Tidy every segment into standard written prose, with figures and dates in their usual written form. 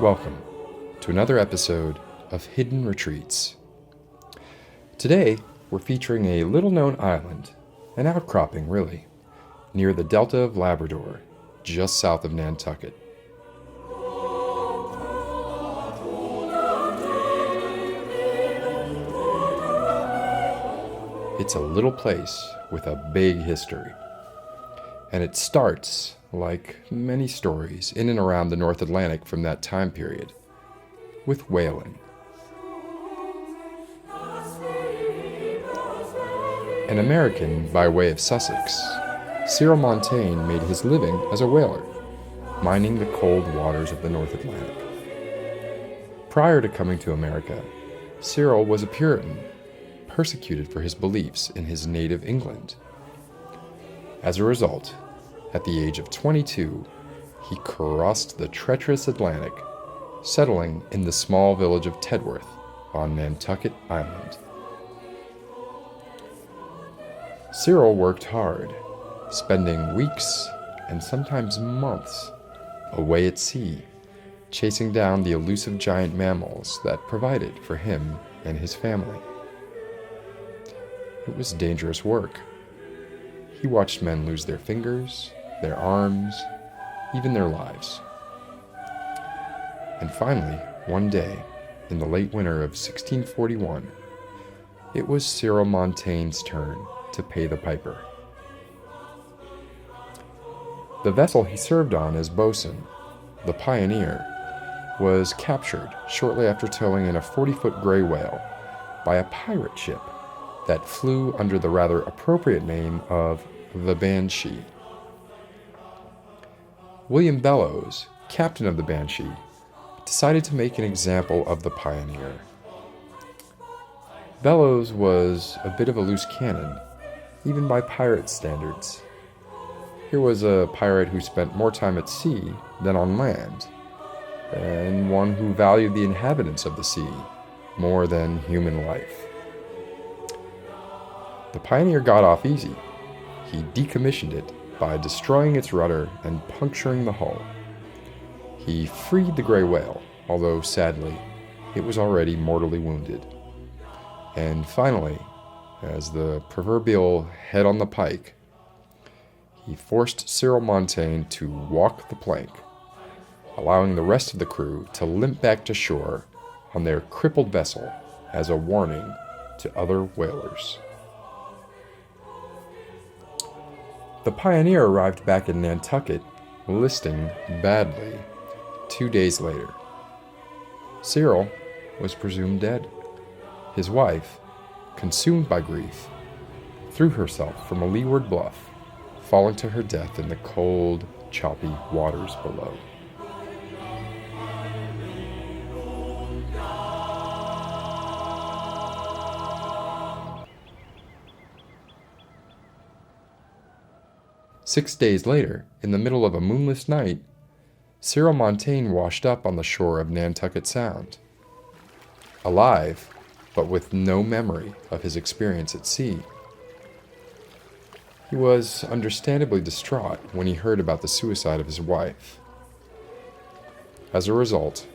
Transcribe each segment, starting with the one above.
Welcome to another episode of Hidden Retreats. Today, we're featuring a little-known island, an outcropping really, near the Delta of Labrador, just south of Nantucket. It's a little place with a big history, and it starts, like many stories in and around the North Atlantic from that time period, with whaling. An American by way of Sussex, Cyril Montaigne made his living as a whaler, mining the cold waters of the North Atlantic. Prior to coming to America, Cyril was a Puritan, persecuted for his beliefs in his native England. As a result, at the age of 22, he crossed the treacherous Atlantic, settling in the small village of Tedworth on Nantucket Island. Cyril worked hard, spending weeks and sometimes months away at sea, chasing down the elusive giant mammals that provided for him and his family. It was dangerous work. He watched men lose their fingers, their arms, even their lives. And finally, one day, in the late winter of 1641, it was Cyril Montaigne's turn to pay the piper. The vessel he served on as boatswain, the Pioneer, was captured shortly after towing in a 40-foot gray whale by a pirate ship that flew under the rather appropriate name of the Banshee. William Bellows, captain of the Banshee, decided to make an example of the Pioneer. Bellows was a bit of a loose cannon, even by pirate standards. Here was a pirate who spent more time at sea than on land, and one who valued the inhabitants of the sea more than human life. The Pioneer got off easy. He decommissioned it by destroying its rudder and puncturing the hull. He freed the gray whale, although sadly, it was already mortally wounded. And finally, as the proverbial head on the pike, he forced Cyril Montaigne to walk the plank, allowing the rest of the crew to limp back to shore on their crippled vessel as a warning to other whalers. The Pioneer arrived back in Nantucket, listing badly 2 days later. Cyril was presumed dead. His wife, consumed by grief, threw herself from a leeward bluff, falling to her death in the cold, choppy waters below. Six days later, in the middle of a moonless night, Cyril Montaigne washed up on the shore of Nantucket Sound. Alive, but with no memory of his experience at sea. He was understandably distraught when he heard about the suicide of his wife. As a result,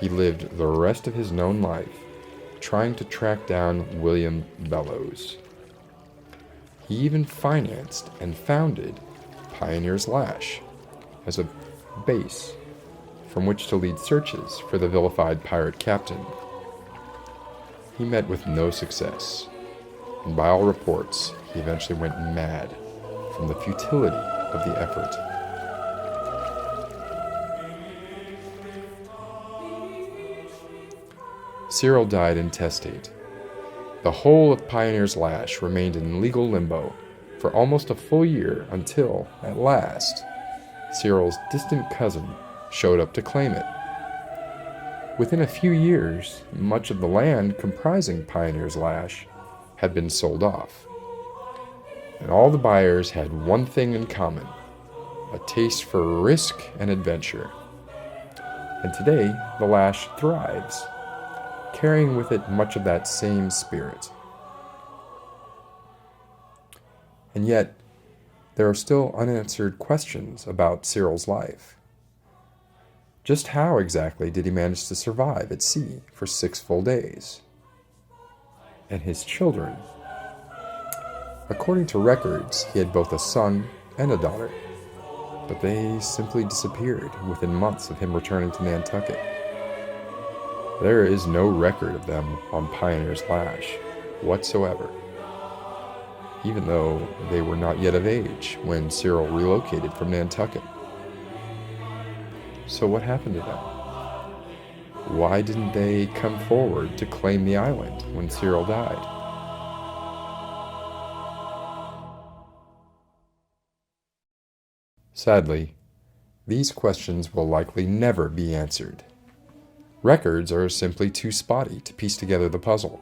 he lived the rest of his known life trying to track down William Bellows. He even financed and founded Pioneer's Lash as a base from which to lead searches for the vilified pirate captain. He met with no success, and by all reports, he eventually went mad from the futility of the effort. Cyril died intestate. The whole of Pioneer's Lash remained in legal limbo for almost a full year until, at last, Cyril's distant cousin showed up to claim it. Within a few years, much of the land comprising Pioneer's Lash had been sold off. And all the buyers had one thing in common: a taste for risk and adventure. And today, the Lash thrives, carrying with it much of that same spirit. And yet, there are still unanswered questions about Cyril's life. Just how exactly did he manage to survive at sea for 6 full days? And his children. According to records, he had both a son and a daughter, but they simply disappeared within months of him returning to Nantucket. There is no record of them on Pioneer's Lash whatsoever, even though they were not yet of age when Cyril relocated from Nantucket. So what happened to them? Why didn't they come forward to claim the island when Cyril died? Sadly, these questions will likely never be answered. Records are simply too spotty to piece together the puzzle.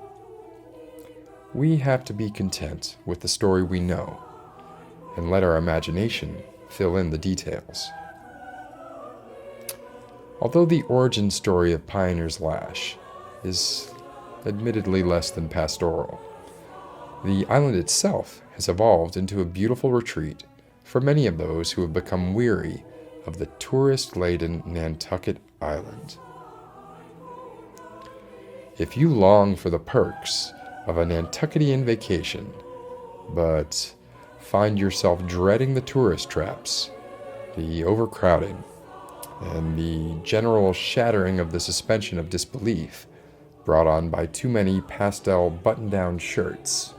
We have to be content with the story we know and let our imagination fill in the details. Although the origin story of Pioneer's Lash is admittedly less than pastoral, the island itself has evolved into a beautiful retreat for many of those who have become weary of the tourist-laden Nantucket Island. If you long for the perks of a Nantucketian vacation, but find yourself dreading the tourist traps, the overcrowding, and the general shattering of the suspension of disbelief brought on by too many pastel button-down shirts,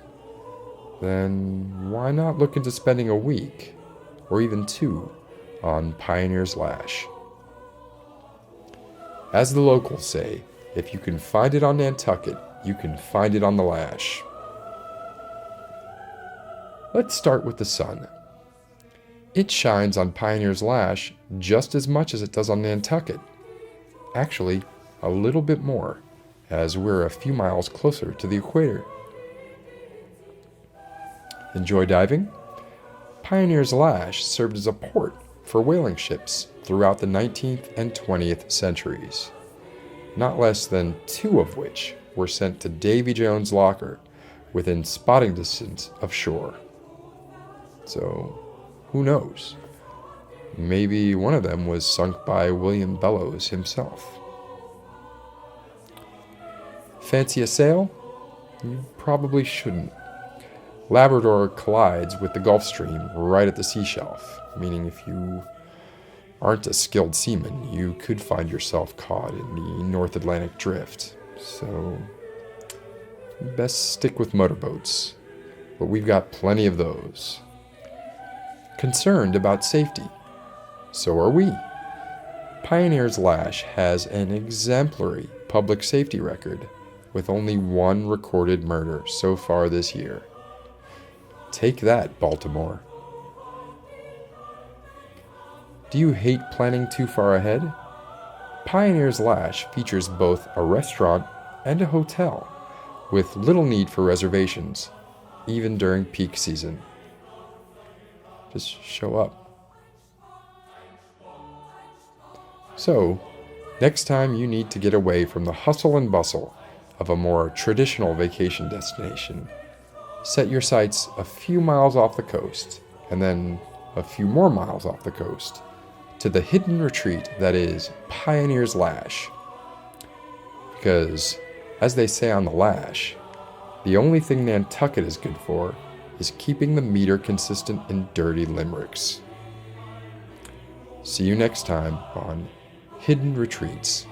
then why not look into spending a week, or even 2, on Pioneer's Lash? As the locals say, if you can find it on Nantucket, you can find it on the Lash. Let's start with the sun. It shines on Pioneer's Lash just as much as it does on Nantucket. Actually, a little bit more, as we're a few miles closer to the equator. Enjoy diving? Pioneer's Lash served as a port for whaling ships throughout the 19th and 20th centuries, not less than 2 of which were sent to Davy Jones' locker within spotting distance of shore. So, who knows? Maybe one of them was sunk by William Bellows himself. Fancy a sail? You probably shouldn't. Labrador collides with the Gulf Stream right at the sea shelf, meaning if you aren't a skilled seaman, you could find yourself caught in the North Atlantic Drift. So, best stick with motorboats, but we've got plenty of those. Concerned about safety? So are we. Pioneer's Lash has an exemplary public safety record, with only 1 recorded murder so far this year. Take that, Baltimore. Do you hate planning too far ahead? Pioneer's Lash features both a restaurant and a hotel, with little need for reservations, even during peak season. Just show up. So, next time you need to get away from the hustle and bustle of a more traditional vacation destination, set your sights a few miles off the coast, and then a few more miles off the coast, to the hidden retreat that is Pioneer's Lash. Because, as they say on the Lash, the only thing Nantucket is good for is keeping the meter consistent in dirty limericks. See you next time on Hidden Retreats.